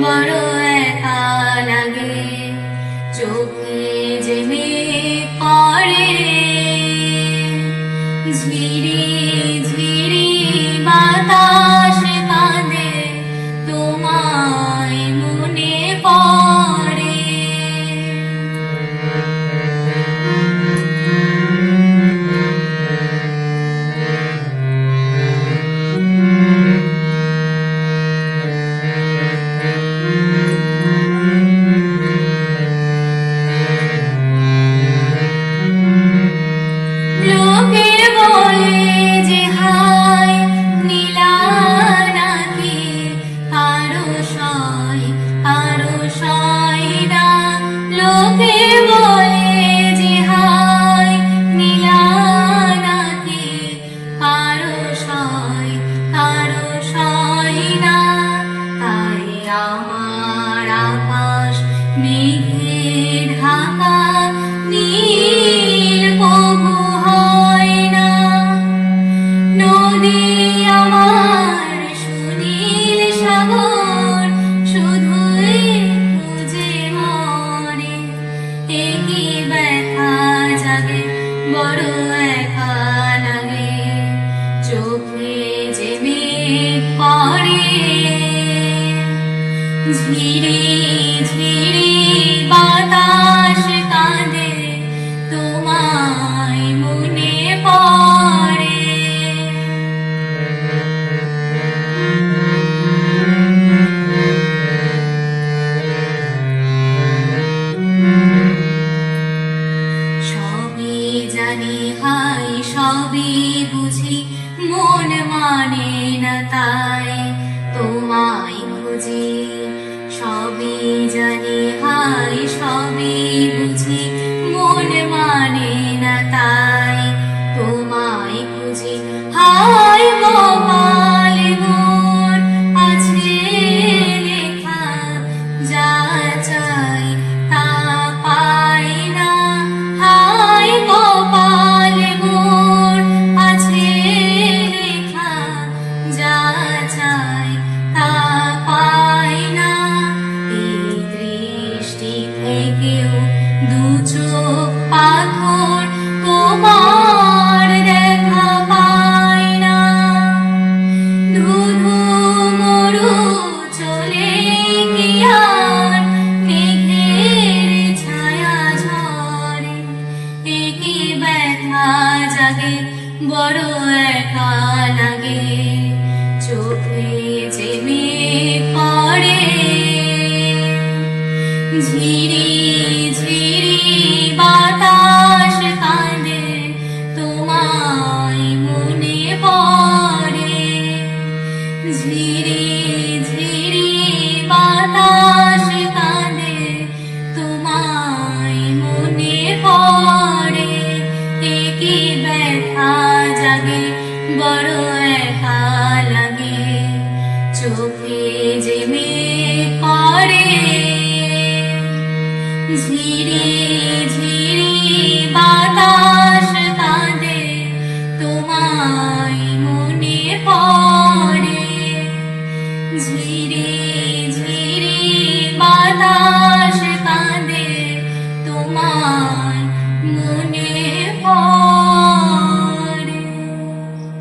বড় একা লাগে, চোখে যে মেঘ পড়ে, ঝিরি ঝিরি বাতাস কাঁদে, তোমায় মনে পড়ে। লোকে বলে যে হায় নীলা নাকি, কারো সয় না। লোকে বলে যে হায় নীলা নাকি, কারো সয় না। তাই আমার আকাশ মেঘে ঢাকা, নীল কভু হয় না। নদী আমার সুনীল সাগর, শুধুই খুঁজে মরে। একই ব্যথা জাগে, বড় একা লাগে, চোখে যে মেঘ পড়ে। ঝিরি ঝিরি বাতাস কাঁদে, তোমায় মনে পড়ে। সবই জানি হাই সবই বুঝি, মন মানে না তাই তোমায় খুঁজি। সবই জানি হাই সবই বুঝি, মন মানে না তাই তোমায় খুঁজি। হাই গোপাল মোর আছে লেখা, যা চাই তা পাই না। হাই গোপাল মোর আছে লেখা, যা চাই তা পাই না। এই দৃষ্টি থেকেও দু চোখ পাথর, তোমার দেখা পাই না। ধুধু মরু চলে কি আর, মেঘের ছায়া ঝরে। একই ব্যথা জাগে, বড় একা লাগে, চোখে যে মেঘ পড়ে। ঝিরি ঝিরি বাতাস কাঁদে, তোমায় মনে পড়ে। ঝিরি ঝিরি বাতাস কাঁদে, তোমায় মনে পড়ে। একই ব্যথা জাগে, বড় একা লাগে, চোখে যে মেঘ পড়ে। ঝিরি ঝিরি বাতাস কাঁদে, তোমায়